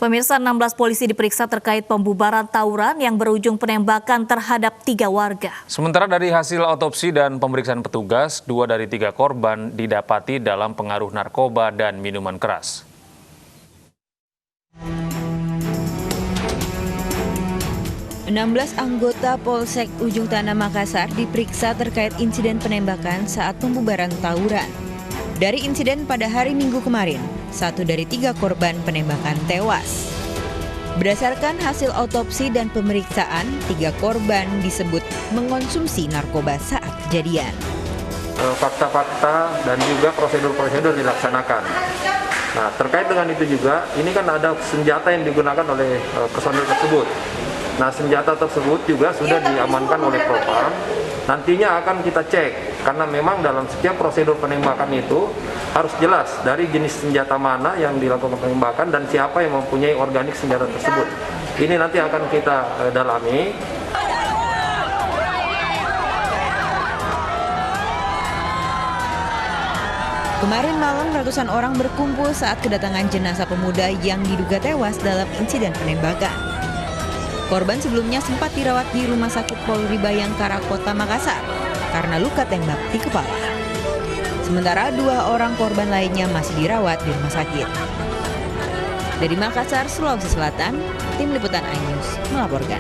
Pemirsa, 16 polisi diperiksa terkait pembubaran tawuran yang berujung penembakan terhadap 3 warga. Sementara dari hasil otopsi dan pemeriksaan petugas, 2 dari 3 korban didapati dalam pengaruh narkoba dan minuman keras. Belas anggota Polsek Ujung Tanah Makassar diperiksa terkait insiden penembakan saat pembubaran tawuran. Dari insiden pada hari Minggu kemarin, 1 dari 3 korban penembakan tewas. Berdasarkan hasil otopsi dan pemeriksaan, 3 korban disebut mengonsumsi narkoba saat kejadian. Fakta-fakta dan juga prosedur-prosedur dilaksanakan. Nah, terkait dengan itu juga, ini kan ada senjata yang digunakan oleh personil tersebut. Nah, senjata tersebut juga sudah diamankan oleh Propam. Nantinya akan kita cek, karena memang dalam setiap prosedur penembakan itu harus jelas dari jenis senjata mana yang dilakukan penembakan dan siapa yang mempunyai organik senjata tersebut. Ini nanti akan kita dalami. Kemarin malam ratusan orang berkumpul saat kedatangan jenazah pemuda yang diduga tewas dalam insiden penembakan. Korban sebelumnya sempat dirawat di Rumah Sakit Polri Bayangkara, Kota Makassar karena luka tembak di kepala. Sementara 2 orang korban lainnya masih dirawat di rumah sakit. Dari Makassar, Sulawesi Selatan, Tim Liputan iNews melaporkan.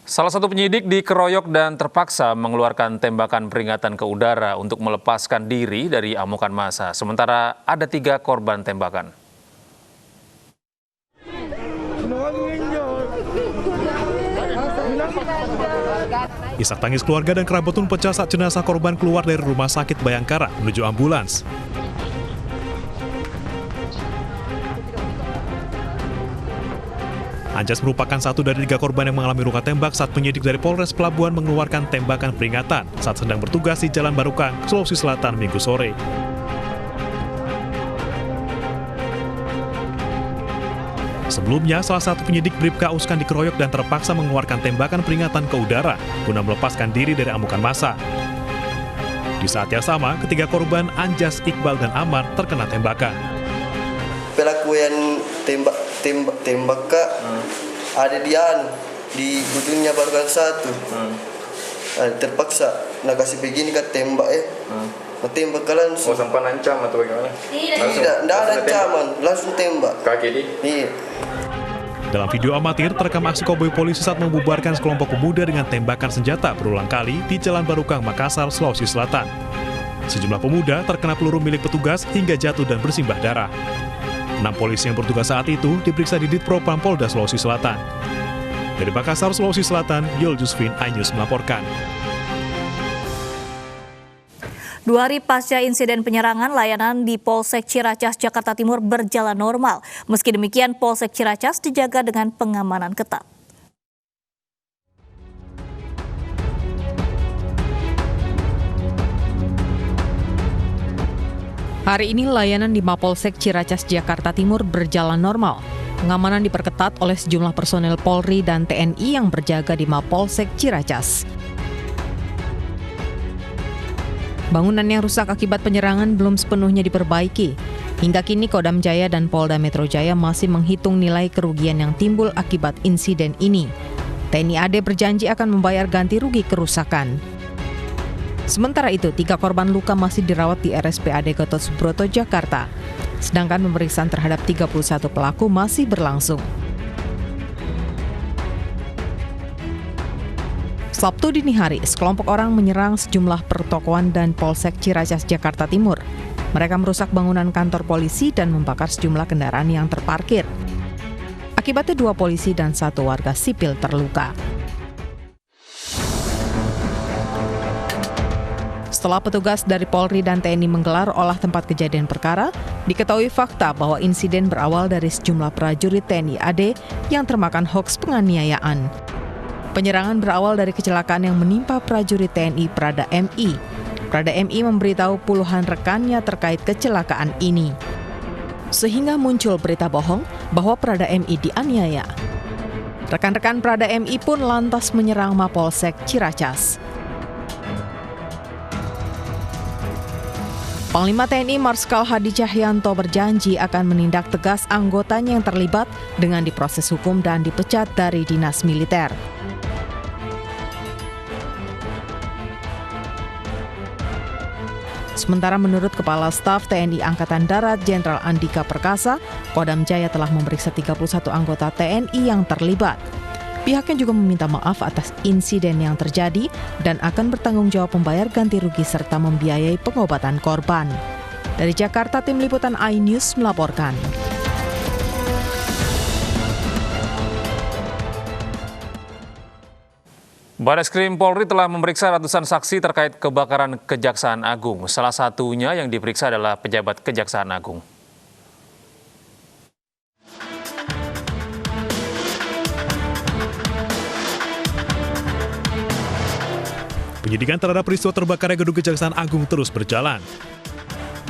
Salah satu penyidik dikeroyok dan terpaksa mengeluarkan tembakan peringatan ke udara untuk melepaskan diri dari amukan massa. Sementara ada 3 korban tembakan. Isak tangis keluarga dan kerabat pun pecah saat jenazah korban keluar dari Rumah Sakit Bayangkara menuju ambulans. Anjas merupakan 1 dari 3 korban yang mengalami luka tembak saat penyidik dari Polres Pelabuhan mengeluarkan tembakan peringatan saat sedang bertugas di Jalan Barukang, Sulawesi Selatan Minggu sore. Sebelumnya, salah satu penyidik Bribka Uskan dikeroyok dan terpaksa mengeluarkan tembakan peringatan ke udara guna melepaskan diri dari amukan massa. Di saat yang sama, ketiga korban Anjas, Iqbal, dan Amar terkena tembakan. Pelaku yang tembak kak ada di ujungnya Barukang 1. Terpaksa kasih begini kak tembak tembak langsung. Sampai ancam atau bagaimana? Tidak ada ancaman, langsung tembak. Kaki di? Iya. Dalam video amatir, terekam aksi koboi polisi saat membubarkan sekelompok pemuda dengan tembakan senjata berulang kali di Jalan Barukang, Makassar, Sulawesi Selatan. Sejumlah pemuda terkena peluru milik petugas hingga jatuh dan bersimbah darah. 6 polisi yang bertugas saat itu diperiksa di Ditpropam Polda Sulawesi Selatan. Dari Makassar, Sulawesi Selatan, Yul Jusfin, iNews melaporkan. 2 hari pasca insiden penyerangan, layanan di Polsek Ciracas, Jakarta Timur berjalan normal. Meski demikian, Polsek Ciracas dijaga dengan pengamanan ketat. Hari ini layanan di Mapolsek Ciracas, Jakarta Timur berjalan normal. Pengamanan diperketat oleh sejumlah personel Polri dan TNI yang berjaga di Mapolsek Ciracas. Bangunan yang rusak akibat penyerangan belum sepenuhnya diperbaiki. Hingga kini Kodam Jaya dan Polda Metro Jaya masih menghitung nilai kerugian yang timbul akibat insiden ini. TNI AD berjanji akan membayar ganti rugi kerusakan. Sementara itu, 3 korban luka masih dirawat di RSPAD Gatot Subroto, Jakarta. Sedangkan pemeriksaan terhadap 31 pelaku masih berlangsung. Sabtu dini hari, sekelompok orang menyerang sejumlah pertokoan dan Polsek Ciracas, Jakarta Timur. Mereka merusak bangunan kantor polisi dan membakar sejumlah kendaraan yang terparkir. Akibatnya 2 polisi dan 1 warga sipil terluka. Setelah petugas dari Polri dan TNI menggelar olah tempat kejadian perkara, diketahui fakta bahwa insiden berawal dari sejumlah prajurit TNI AD yang termakan hoaks penganiayaan. Penyerangan berawal dari kecelakaan yang menimpa prajurit TNI Prada MI. Prada MI memberitahu puluhan rekannya terkait kecelakaan ini. Sehingga muncul berita bohong bahwa Prada MI dianiaya. Rekan-rekan Prada MI pun lantas menyerang Mapolsek Ciracas. Panglima TNI Marskal Hadi Cahyanto berjanji akan menindak tegas anggotanya yang terlibat dengan diproses hukum dan dipecat dari dinas militer. Sementara menurut Kepala Staf TNI Angkatan Darat Jenderal Andika Perkasa, Kodam Jaya telah memeriksa 31 anggota TNI yang terlibat. Pihaknya juga meminta maaf atas insiden yang terjadi dan akan bertanggung jawab membayar ganti rugi serta membiayai pengobatan korban. Dari Jakarta, Tim Liputan iNews melaporkan. Bareskrim Polri telah memeriksa ratusan saksi terkait kebakaran Kejaksaan Agung. Salah satunya yang diperiksa adalah pejabat Kejaksaan Agung. Penyidikan terhadap peristiwa terbakarnya gedung Kejaksaan Agung terus berjalan.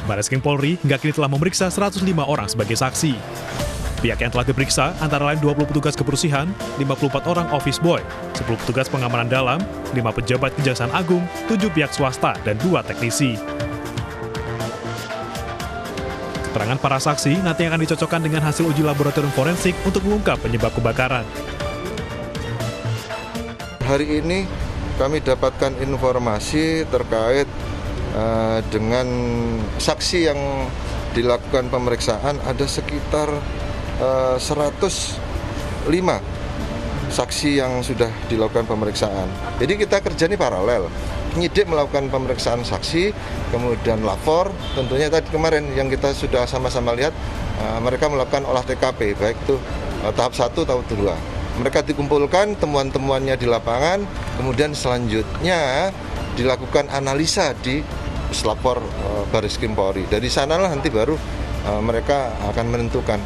Bareskrim Polri hingga kini telah memeriksa 105 orang sebagai saksi. Pihak yang telah diperiksa antara lain 20 petugas kebersihan, 54 orang office boy, 10 petugas pengamanan dalam, 5 pejabat Kejaksaan Agung, 7 pihak swasta, dan 2 teknisi. Keterangan para saksi nanti akan dicocokkan dengan hasil uji laboratorium forensik untuk mengungkap penyebab kebakaran. Hari ini kami dapatkan informasi terkait dengan saksi yang dilakukan pemeriksaan ada sekitar 105 saksi yang sudah dilakukan pemeriksaan. Jadi kita kerja ini paralel. Penyidik melakukan pemeriksaan saksi, kemudian lapor. Tentunya tadi kemarin yang kita sudah sama-sama lihat, mereka melakukan olah TKP, baik itu tahap 1 tahap 2. Mereka dikumpulkan temuan-temuannya di lapangan, kemudian selanjutnya dilakukan analisa di Puslapor Bareskrim Polri. Dari sanalah nanti baru mereka akan menentukan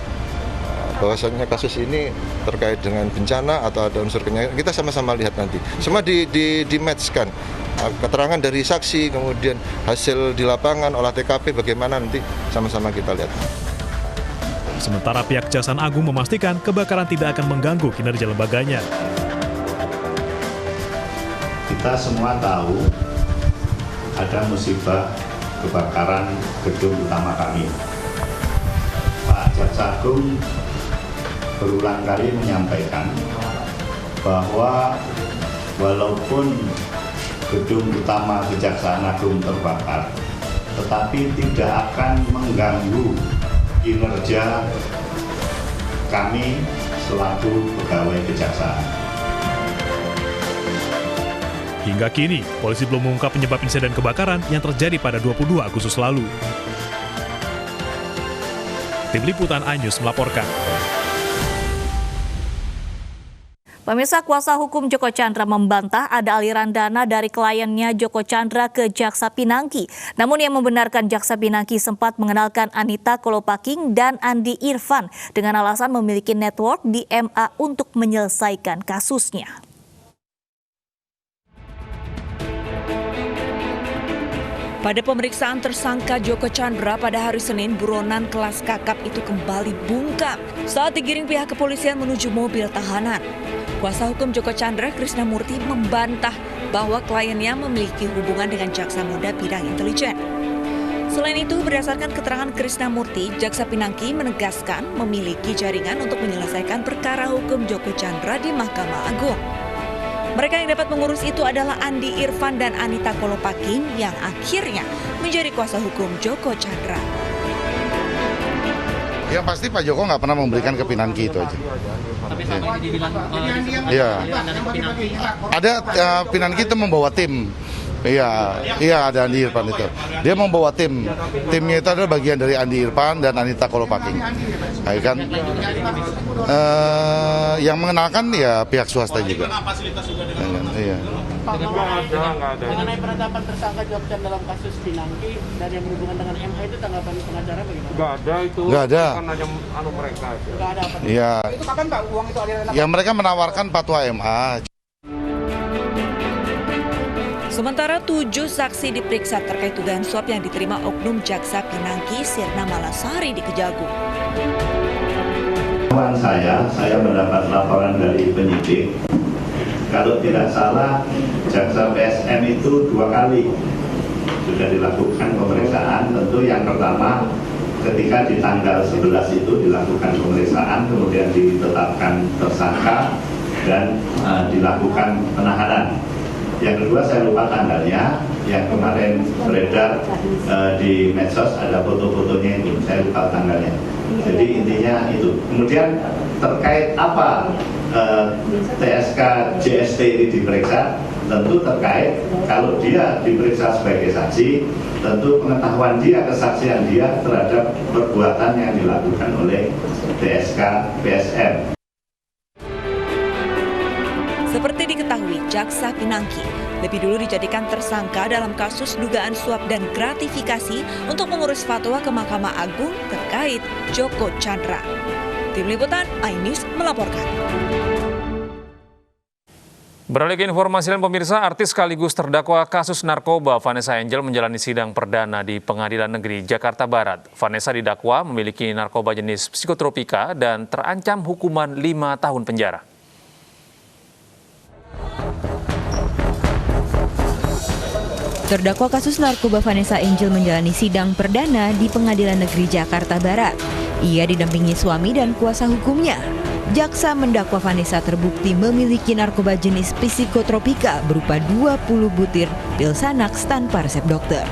bahwasannya kasus ini terkait dengan bencana atau ada unsur kenyamanan. Kita sama-sama lihat nanti. Semua di-matchkan. Keterangan dari saksi, kemudian hasil di lapangan, olah TKP, bagaimana nanti sama-sama kita lihat. Sementara pihak Kejaksaan Agung memastikan kebakaran tidak akan mengganggu kinerja lembaganya. Kita semua tahu ada musibah kebakaran gedung utama kami. Pak Jaksa Agung berulang kali menyampaikan bahwa walaupun gedung utama Kejaksaan Agung terbakar, tetapi tidak akan mengganggu kinerja kami selaku pegawai kejaksaan. Hingga kini, polisi belum mengungkap penyebab insiden kebakaran yang terjadi pada 22 Agustus lalu. Tim Liputan iNews melaporkan. Pemirsa, kuasa hukum Joko Chandra membantah ada aliran dana dari kliennya Joko Chandra ke Jaksa Pinangki. Namun yang membenarkan Jaksa Pinangki sempat mengenalkan Anita Kolopaking dan Andi Irfan dengan alasan memiliki network di MA untuk menyelesaikan kasusnya. Pada pemeriksaan tersangka Joko Chandra pada hari Senin, buronan kelas kakap itu kembali bungkam saat digiring pihak kepolisian menuju mobil tahanan. Kuasa hukum Joko Chandra, Krisnamurti, membantah bahwa kliennya memiliki hubungan dengan jaksa muda bidang intelijen. Selain itu, berdasarkan keterangan Krisnamurti, Jaksa Pinangki menegaskan memiliki jaringan untuk menyelesaikan perkara hukum Joko Chandra di Mahkamah Agung. Mereka yang dapat mengurus itu adalah Andi Irfan dan Anita Kolopaking yang akhirnya menjadi kuasa hukum Joko Chandra. Yang pasti Pak Joko nggak pernah memberikan ke Pinangki itu aja. Tapi saat ini dibilang iya. Ada Pinangki itu membawa tim. Iya ada Andi Irfan itu. Dia membawa tim. Timnya itu adalah bagian dari Andi Irfan dan Anita Kolopaking. Kan? Yang mengenalkan ya pihak swasta juga. Iya. Mengenai penetapan tersangka Joko Chandra dalam kasus Pinangki dan yang berhubungan dengan MH itu tanggapan pengacara bagaimana? Nggak ada itu. Nggak ada. Kan hanya mereka. Nggak ada apa? Iya. Itu kapan Pak uang itu aliran? Ya mereka menawarkan fatwa MA. Sementara 7 saksi diperiksa terkait dugaan suap yang diterima oknum Jaksa Pinangki Sirna Malasari di Kejagung. Saya mendapat laporan dari penyidik. Kalau tidak salah, Jaksa PSM itu 2 kali sudah dilakukan pemeriksaan. Tentu yang pertama ketika di tanggal 11 itu dilakukan pemeriksaan, kemudian ditetapkan tersangka dan dilakukan penahanan. Yang kedua saya lupa tanggalnya, yang kemarin beredar di medsos ada foto-fotonya itu, saya lupa tanggalnya. Jadi intinya itu. Kemudian terkait apa TSK JST ini diperiksa, tentu terkait kalau dia diperiksa sebagai saksi, tentu pengetahuan dia, kesaksian dia terhadap perbuatan yang dilakukan oleh TSK PSM. Seperti diketahui, Jaksa Pinangki lebih dulu dijadikan tersangka dalam kasus dugaan suap dan gratifikasi untuk mengurus fatwa ke Mahkamah Agung terkait Joko Chandra. Tim Liputan iNews melaporkan. Beralih ke informasi lain, pemirsa, artis sekaligus terdakwa kasus narkoba Vanessa Angel menjalani sidang perdana di Pengadilan Negeri Jakarta Barat. Vanessa didakwa memiliki narkoba jenis psikotropika dan terancam hukuman 5 tahun penjara. Terdakwa kasus narkoba Vanessa Angel menjalani sidang perdana di Pengadilan Negeri Jakarta Barat. Ia didampingi suami dan kuasa hukumnya. Jaksa mendakwa Vanessa terbukti memiliki narkoba jenis psikotropika berupa 20 butir pil Xanax tanpa resep dokter.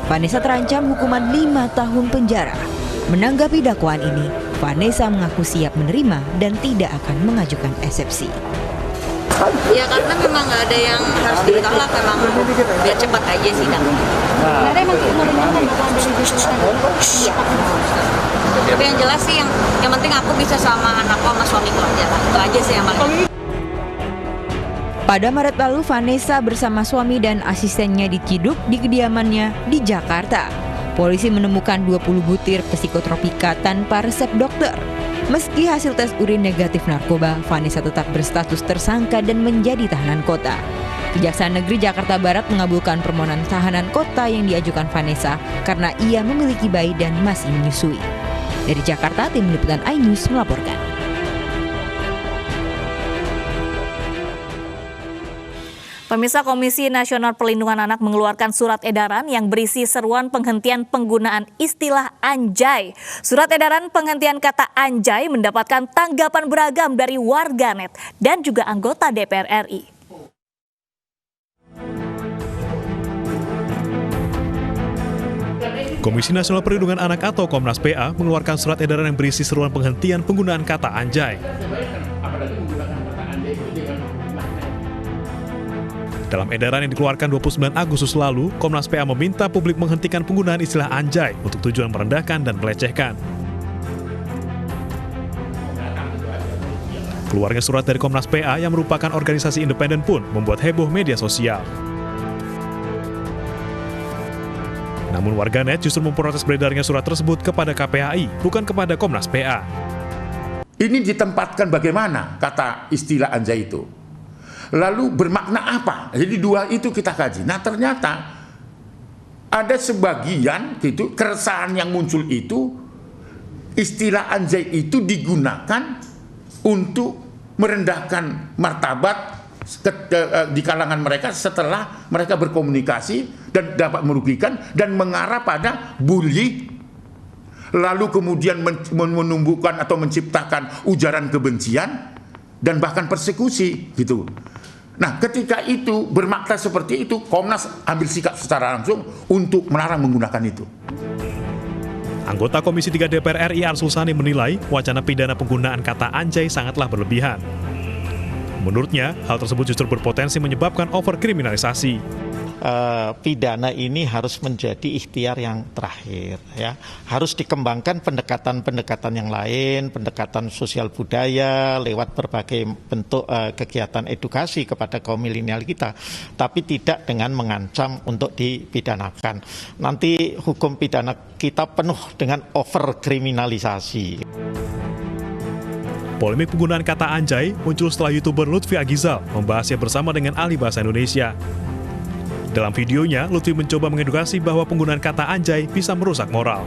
Vanessa terancam hukuman 5 tahun penjara. Menanggapi dakwaan ini, Vanessa mengaku siap menerima dan tidak akan mengajukan eksepsi. Ya karena memang nggak ada yang harus ditolak, memang biar cepat aja sidangnya. Karena emang iya. Tapi yang jelas sih yang penting aku bisa sama anakku sama suamiku aja lah. Itu aja sih yang paling penting. Pada Maret lalu, Vanessa bersama suami dan asistennya diciduk di kediamannya di Jakarta. Polisi menemukan 20 butir psikotropika tanpa resep dokter. Meski hasil tes urin negatif narkoba, Vanessa tetap berstatus tersangka dan menjadi tahanan kota. Kejaksaan Negeri Jakarta Barat mengabulkan permohonan tahanan kota yang diajukan Vanessa karena ia memiliki bayi dan masih menyusui. Dari Jakarta, Tim Liputan iNews melaporkan. Pemirsa, Komisi Nasional Perlindungan Anak mengeluarkan surat edaran yang berisi seruan penghentian penggunaan istilah anjay. Surat edaran penghentian kata anjay mendapatkan tanggapan beragam dari warganet dan juga anggota DPR RI. Komisi Nasional Perlindungan Anak atau Komnas PA mengeluarkan surat edaran yang berisi seruan penghentian penggunaan kata anjay. Dalam edaran yang dikeluarkan 29 Agustus lalu, Komnas PA meminta publik menghentikan penggunaan istilah anjay untuk tujuan merendahkan dan melecehkan. Keluarnya surat dari Komnas PA yang merupakan organisasi independen pun membuat heboh media sosial. Namun warganet justru memprotes beredarnya surat tersebut kepada KPAI, bukan kepada Komnas PA. Ini ditempatkan bagaimana kata istilah anjay itu? Lalu bermakna apa? Jadi dua itu kita kaji. Nah ternyata ada sebagian gitu keresahan yang muncul itu, istilah anjay itu digunakan untuk merendahkan martabat di kalangan mereka setelah mereka berkomunikasi dan dapat merugikan dan mengarah pada bully, lalu kemudian menumbuhkan atau menciptakan ujaran kebencian dan bahkan persekusi gitu. Nah, ketika itu bermakna seperti itu, Komnas ambil sikap secara langsung untuk melarang menggunakan itu. Anggota Komisi 3 DPR RI Arsul Sani menilai wacana pidana penggunaan kata anjay sangatlah berlebihan. Menurutnya, hal tersebut justru berpotensi menyebabkan overkriminalisasi. Pidana ini harus menjadi ikhtiar yang terakhir, ya. Harus dikembangkan pendekatan-pendekatan yang lain, pendekatan sosial budaya lewat berbagai bentuk kegiatan edukasi kepada kaum milenial kita, tapi tidak dengan mengancam untuk dipidanakan. Nanti hukum pidana kita penuh dengan overkriminalisasi. Polemik penggunaan kata anjay muncul setelah YouTuber Lutfi Agizal membahasnya bersama dengan ahli bahasa Indonesia. Dalam videonya, Lutfi mencoba mengedukasi bahwa penggunaan kata anjay bisa merusak moral.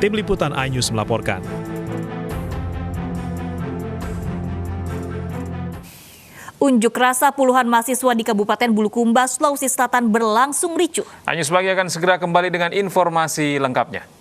Tim Liputan iNews melaporkan. Unjuk rasa puluhan mahasiswa di Kabupaten Bulukumba, Sulawesi Selatan berlangsung ricuh. Anyus Bagi akan segera kembali dengan informasi lengkapnya.